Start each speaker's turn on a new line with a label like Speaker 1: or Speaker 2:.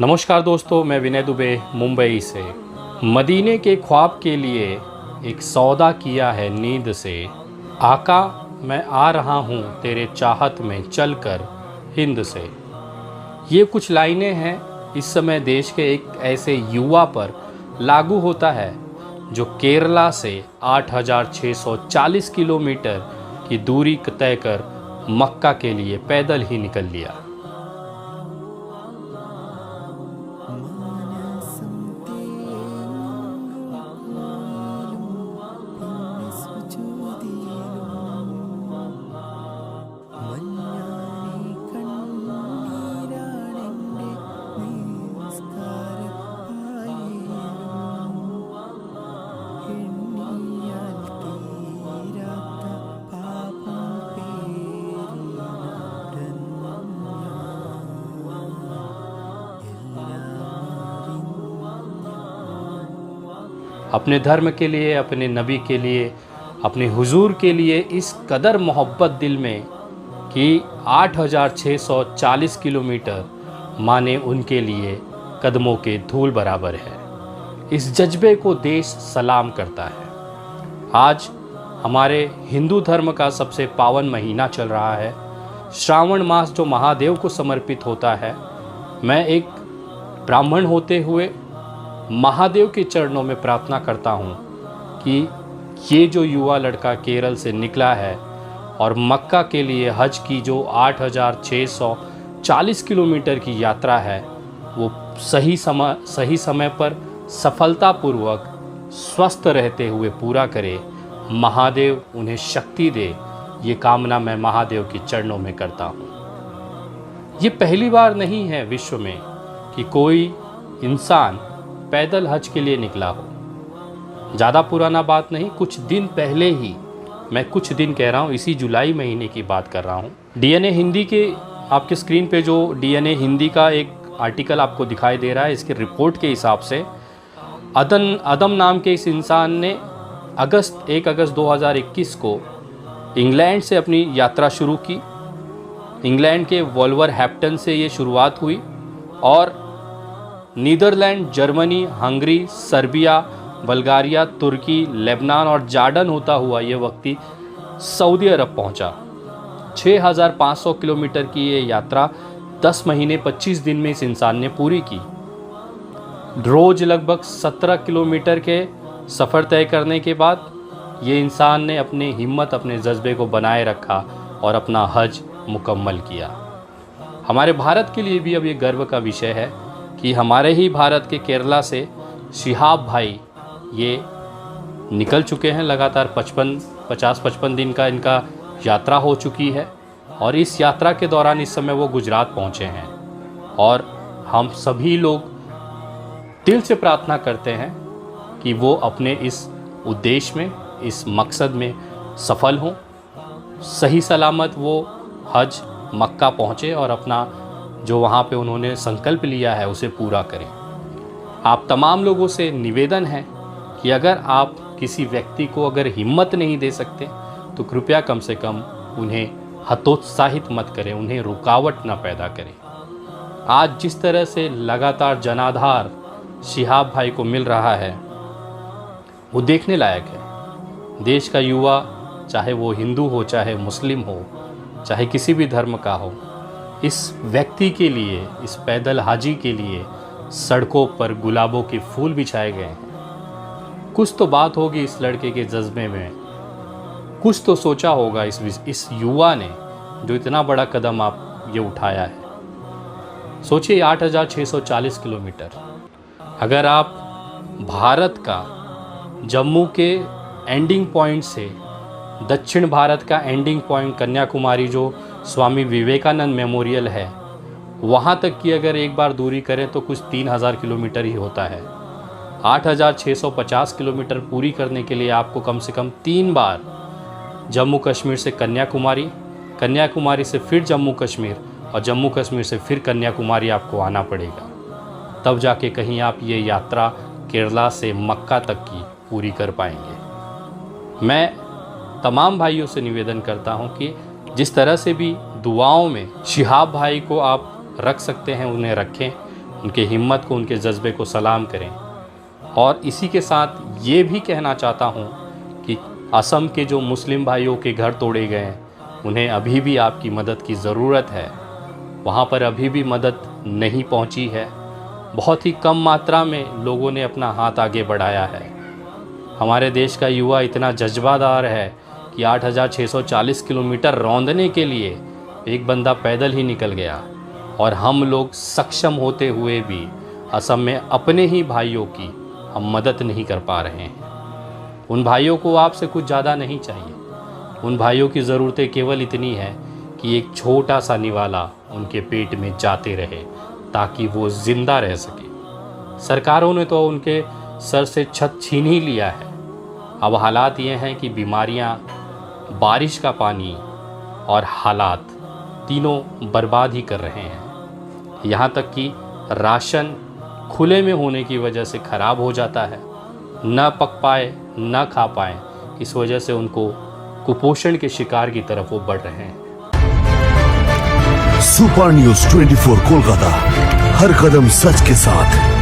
Speaker 1: नमस्कार दोस्तों, मैं विनय दुबे मुंबई से। मदीने के ख्वाब के लिए एक सौदा किया है नींद से। आका मैं आ रहा हूँ तेरे चाहत में चलकर हिंद से। ये कुछ लाइनें हैं इस समय देश के एक ऐसे युवा पर लागू होता है जो केरला से 8,640 किलोमीटर की दूरी तय कर मक्का के लिए पैदल ही निकल लिया। अपने धर्म के लिए, अपने नबी के लिए, अपने हुजूर के लिए इस कदर मोहब्बत दिल में कि 8,640 किलोमीटर माने उनके लिए कदमों के धूल बराबर है। इस जज्बे को देश सलाम करता है। आज हमारे हिंदू धर्म का सबसे पावन महीना चल रहा है, श्रावण मास, जो महादेव को समर्पित होता है। मैं एक ब्राह्मण होते हुए महादेव के चरणों में प्रार्थना करता हूँ कि ये जो युवा लड़का केरल से निकला है और मक्का के लिए हज की जो 8,640 किलोमीटर की यात्रा है, वो सही समय पर सफलतापूर्वक स्वस्थ रहते हुए पूरा करे। महादेव उन्हें शक्ति दे, ये कामना मैं महादेव के चरणों में करता हूँ। ये पहली बार नहीं है विश्व में कि कोई इंसान पैदल हज के लिए निकला हो। ज़्यादा पुराना बात नहीं, कुछ दिन पहले ही, मैं कुछ दिन कह रहा हूँ, इसी जुलाई महीने की बात कर रहा हूँ। डीएनए हिंदी के आपके स्क्रीन पे जो डीएनए हिंदी का एक आर्टिकल आपको दिखाई दे रहा है, इसके रिपोर्ट के हिसाब से अदम नाम के इस इंसान ने 1 अगस्त 2021 को इंग्लैंड से अपनी यात्रा शुरू की। इंग्लैंड के वोल्वरहैम्पटन से ये शुरुआत हुई और Netherlands, Germany, Hungary, Serbia, Bulgaria, तुर्की, लेबनान और जॉर्डन होता हुआ ये व्यक्ति सऊदी अरब पहुंचा। 6,500 किलोमीटर की ये यात्रा 10 महीने 25 दिन में इस इंसान ने पूरी की। रोज लगभग 17 किलोमीटर के सफ़र तय करने के बाद ये इंसान ने अपनी हिम्मत, अपने जज्बे को बनाए रखा और अपना हज मुकम्मल किया। हमारे भारत के लिए भी अब ये गर्व का विषय है कि हमारे ही भारत के केरला से शिहाब भाई ये निकल चुके हैं। लगातार 50-55 दिन का इनका यात्रा हो चुकी है और इस यात्रा के दौरान इस समय वो गुजरात पहुंचे हैं। और हम सभी लोग दिल से प्रार्थना करते हैं कि वो अपने इस उद्देश्य में, इस मकसद में सफल हों, सही सलामत वो हज मक्का पहुँचे और अपना जो वहाँ पे उन्होंने संकल्प लिया है उसे पूरा करें। आप तमाम लोगों से निवेदन है कि अगर आप किसी व्यक्ति को अगर हिम्मत नहीं दे सकते तो कृपया कम से कम उन्हें हतोत्साहित मत करें, उन्हें रुकावट ना पैदा करें। आज जिस तरह से लगातार जनाधार शिहाब भाई को मिल रहा है वो देखने लायक है। देश का युवा, चाहे वो हिंदू हो, चाहे मुस्लिम हो, चाहे किसी भी धर्म का हो, इस व्यक्ति के लिए, इस पैदल हाजी के लिए सड़कों पर गुलाबों के फूल बिछाए गए हैं। कुछ तो बात होगी इस लड़के के जज्बे में, कुछ तो सोचा होगा इस युवा ने जो इतना बड़ा कदम आप ये उठाया है। सोचिए 8,640 किलोमीटर। अगर आप भारत का जम्मू के एंडिंग पॉइंट से दक्षिण भारत का एंडिंग पॉइंट कन्याकुमारी, जो स्वामी विवेकानंद मेमोरियल है, वहाँ तक की अगर एक बार दूरी करें तो कुछ 3,000 किलोमीटर ही होता है। 8,650 किलोमीटर पूरी करने के लिए आपको कम से कम 3 बार जम्मू कश्मीर से कन्याकुमारी, कन्याकुमारी से फिर जम्मू कश्मीर और जम्मू कश्मीर से फिर कन्याकुमारी आपको आना पड़ेगा। तब जाके कहीं आप ये यात्रा केरला से मक्का तक की पूरी कर पाएंगे। मैं तमाम भाइयों से निवेदन करता हूं कि जिस तरह से भी दुआओं में शिहाब भाई को आप रख सकते हैं उन्हें रखें। उनके हिम्मत को, उनके जज्बे को सलाम करें। और इसी के साथ ये भी कहना चाहता हूँ कि असम के जो मुस्लिम भाइयों के घर तोड़े गए हैं, उन्हें अभी भी आपकी मदद की ज़रूरत है। वहाँ पर अभी भी मदद नहीं पहुँची है। बहुत ही कम मात्रा में लोगों ने अपना हाथ आगे बढ़ाया है। हमारे देश का युवा इतना जज्बादार है कि 8,640 किलोमीटर रौंदने के लिए एक बंदा पैदल ही निकल गया, और हम लोग सक्षम होते हुए भी असम में अपने ही भाइयों की हम मदद नहीं कर पा रहे हैं। उन भाइयों को आपसे कुछ ज़्यादा नहीं चाहिए। उन भाइयों की ज़रूरतें केवल इतनी है कि एक छोटा सा निवाला उनके पेट में जाते रहे ताकि वो ज़िंदा रह सके। सरकारों ने तो उनके सर से छत छीन ही लिया है। अब हालात ये हैं कि बीमारियां, बारिश का पानी और हालात तीनों बर्बाद ही कर रहे हैं। यहाँ तक कि राशन खुले में होने की वजह से ख़राब हो जाता है, न पक पाए न खा पाए, इस वजह से उनको कुपोषण के शिकार की तरफ वो बढ़ रहे हैं।
Speaker 2: सुपर न्यूज़ 24 कोलकाता, हर कदम सच के साथ।